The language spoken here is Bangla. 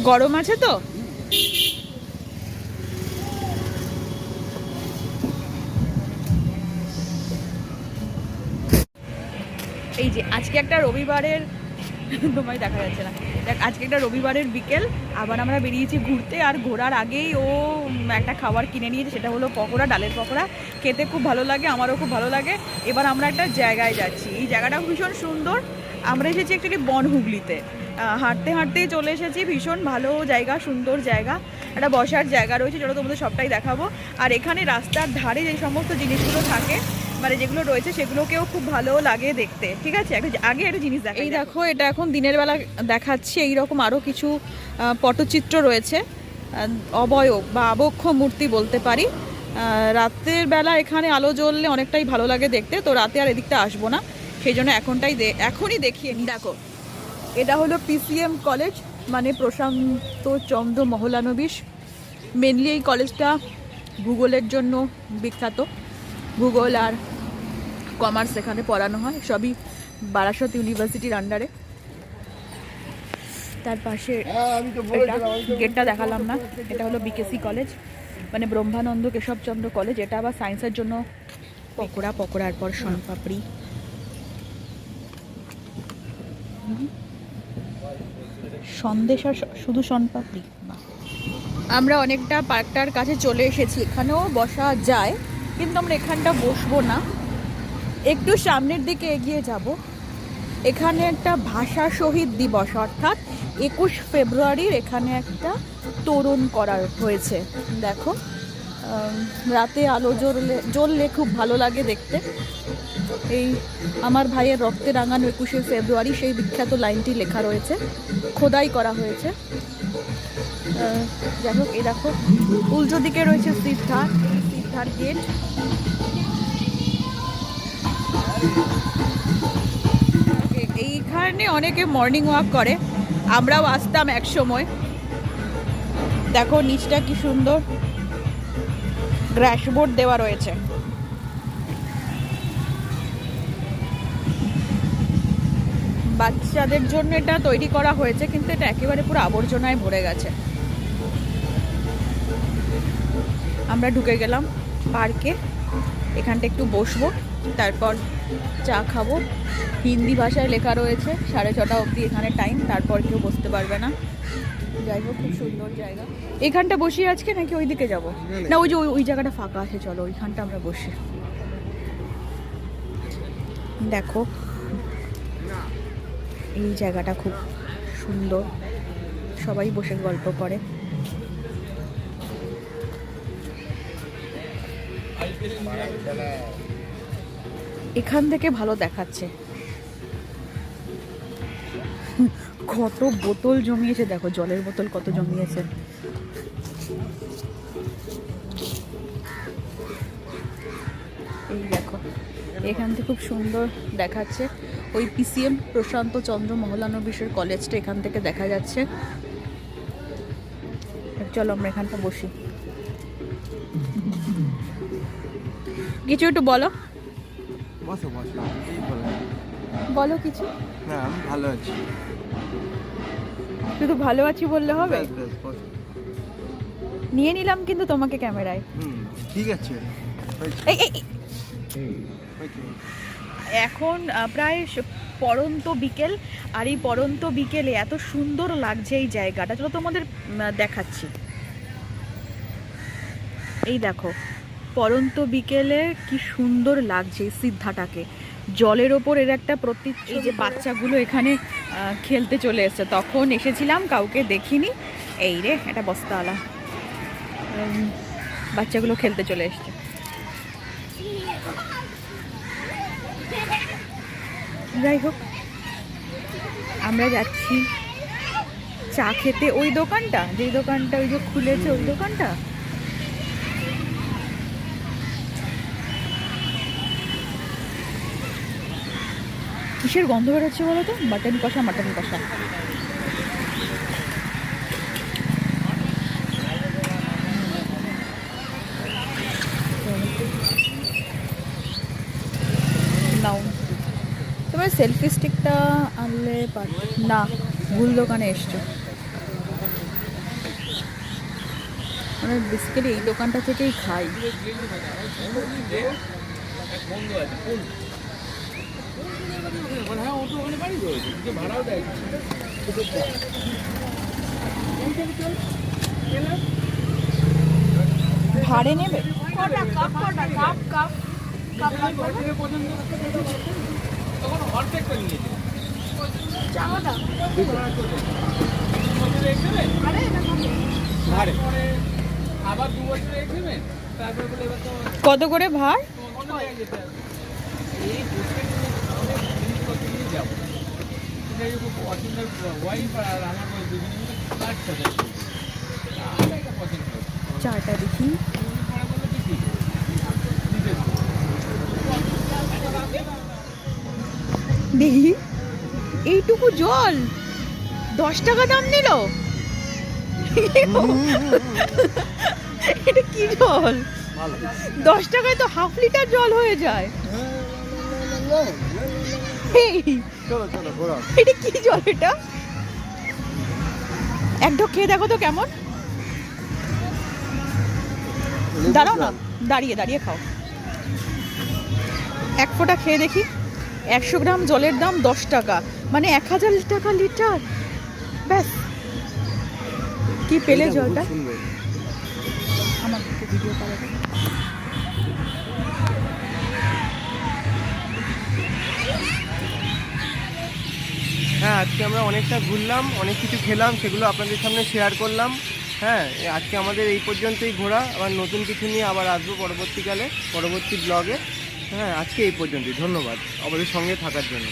গরম আছে তো। এই যে আজকে একটা রবিবারের, তোমায় দেখা যাচ্ছে না, দেখ আজকে একটা রবিবারের বিকেল, আবার আমরা বেরিয়েছি ঘুরতে। আর ঘোরার আগেই ও একটা খাবার কিনে নিয়েছে, সেটা হলো পকোড়া, ডালের পকোড়া। খেতে খুব ভালো লাগে, আমারও খুব ভালো লাগে। এবার আমরা একটা জায়গায় যাচ্ছি, এই জায়গাটা ভীষণ সুন্দর। আমরা এসেছি অ্যাকচুয়ালি বনহুগলিতে, হাঁটতে হাঁটতেই চলে এসেছি। ভীষণ ভালো জায়গা, সুন্দর জায়গা, একটা বসার জায়গা রয়েছে, চলো তোমাদের সবটাই দেখাবো। আর এখানে রাস্তার ধারে যে সমস্ত জিনিসগুলো থাকে, মানে যেগুলো রয়েছে সেগুলোকেও খুব ভালো লাগে দেখতে। ঠিক আছে, আগে একটা জিনিস দেখা, এই দেখো এটা এখন দিনের বেলা দেখাচ্ছি। এইরকম আরও কিছু পটচিত্র রয়েছে, অবয়ব বা আবক্ষ মূর্তি বলতে পারি। রাতের বেলা এখানে আলো জ্বললে অনেকটাই ভালো লাগে দেখতে, তো রাতে আর এদিকটা আসবো না, সেই জন্য এখনই দেখিয়ে নি। দেখো এটা হলো পিসিএম কলেজ, মানে প্রশান্ত চন্দ্র মহলানবিশ। মেনলি এই কলেজটা ভূগোলের জন্য বিখ্যাত। ভূগোল আর কমার্স এখানে পড়ানো হয়, সবই বারাসত ইউনিভার্সিটির আন্ডারে। তার পাশে গেটটা দেখালাম না, এটা হলো বিকেসি কলেজ, মানে ব্রহ্মানন্দ কেশবচন্দ্র কলেজ। এটা আবার সায়েন্সের জন্য। পকোড়ার পর শনপাপড়ি, সন্দেশ আর শুধু শনপাপড়ি। আমরা অনেকটা পার্কটার কাছে চলে এসেছি, এখানেও বসা যায়, কিন্তু আমরা এখানটা বসবো না, একটু সামনের দিকে এগিয়ে যাব। এখানে একটা ভাষা শহীদ দিবস, অর্থাৎ 21 ফেব্রুয়ারির এখানে একটা তোরণ করা হয়েছে। দেখো রাতে আলো জ্বললে খুব ভালো লাগে দেখতে। এই আমার ভাইয়ের রক্তে রাঙানো 21শে ফেব্রুয়ারি, সেই বিখ্যাত লাইনটি লেখা রয়েছে, খোদাই করা হয়েছে। যাই হোক, এই দেখো উল্টো দিকে রয়েছে সিদ্ধার গেট। এইখানে অনেকে মর্নিং ওয়াক করে, আমরাও আসতাম এক সময়। দেখো নিচটা কি সুন্দর, গ্রাসবোর্ড দেওয়া রয়েছে। বাচ্চাদের জন্য এটা তৈরি করা হয়েছে, কিন্তু এটা একেবারে পুরো আবর্জনায় ভরে গেছে। আমরা ঢুকে গেলাম পার্কে, এখানটা একটু বসবো, তারপর চা খাবো। হিন্দি ভাষায় লেখা রয়েছে 6:30 অবধি এখানে টাইম, তারপর কেউ বসতে পারবে না। যাই হোক, খুব সুন্দর জায়গা। এখানটা বসি আজকে, নাকি ওই দিকে যাবো? না, ওই যে ওই জায়গাটা ফাঁকা আছে, চলো ওইখানটা আমরা বসি। দেখো এই জায়গাটা খুব সুন্দর, সবাই বসে গল্প করে। এখান থেকে ভালো দেখাচ্ছে। কত বোতল জমিয়েছে দেখো, জলের বোতল কত জমিয়েছে। এই দেখো এখান থেকে খুব সুন্দর দেখাচ্ছে। ওই পিসিএম প্রশান্ত চন্দ্র মহলানবিশের কলেজটা এখান থেকে দেখা যাচ্ছে। চলো আমরা এখানটা বসি। কিছু একটু বলো, বলো কিছু। না, আমি ভালো আছি। শুধু ভালো আছি বললে হবে? নিয়ে নিলাম কিন্তু তোমাকে ক্যামেরায়। ঠিক আছে। এখন প্রায় পড়ন্ত বিকেল, আর এই পড়ন্ত বিকেলে এত সুন্দর লাগছে এই জায়গাটা, চলো তোমাদের দেখাচ্ছি। এই দেখো পড়ন্ত বিকেলে কি সুন্দর লাগছে এই সিদ্ধাটাকে, জলের ওপর এর একটা প্রতীক। এই যে বাচ্চাগুলো এখানে খেলতে চলে এসছে, তখন এসেছিলাম কাউকে দেখিনি। এই রে এটা বস্তাওয়ালা, বাচ্চাগুলো খেলতে চলে এসছে। যাই হোক, আমরা যাচ্ছি চা খেতে ওই দোকানটা, যেই দোকানটা ওই যে খুলেছে, ওই দোকানটা। কিসের গন্ধ বেরোচ্ছে বলো তো? মাটন কষা, মাটন কষা। নাও তোমার সেলফি স্টিকটা আনলে না, ভুল দোকানে এসছো। আমরা বেসিক্যালি এই দোকানটা থেকেই খাই। ভাড়ে নেবে? কত করে ভাড়? চাটা দেখি। দেখি এইটুকু জল 10 টাকা দাম নিল। এটা কি জল? 10 টাকায় তো হাফ লিটার জল হয়ে যায়। এই, এটা কি জল? এটা এক ঢোক খেয়ে দেখো তো কেমন। দাঁড়াও না, দাঁড়িয়ে দাঁড়িয়ে খাও। এক ফোঁটা খেয়ে দেখি। 100 গ্রাম জলের দাম 10 টাকা, মানে 1000 টাকা লিটার। ব্যাস, কি পেলে জলটা? আমার ভিডিও করা। হ্যাঁ, আজকে আমরা অনেকটা ঘুরলাম, অনেক কিছু খেলাম, সেগুলো আপনাদের সামনে শেয়ার করলাম। হ্যাঁ, আজকে আমাদের এই পর্যন্তই ঘোরা। আবার নতুন কিছু নিয়ে আবার আসবো পরবর্তীকালে, পরবর্তী ব্লগে। হ্যাঁ, আজকে এই পর্যন্তই। ধন্যবাদ আমাদের সঙ্গে থাকার জন্য।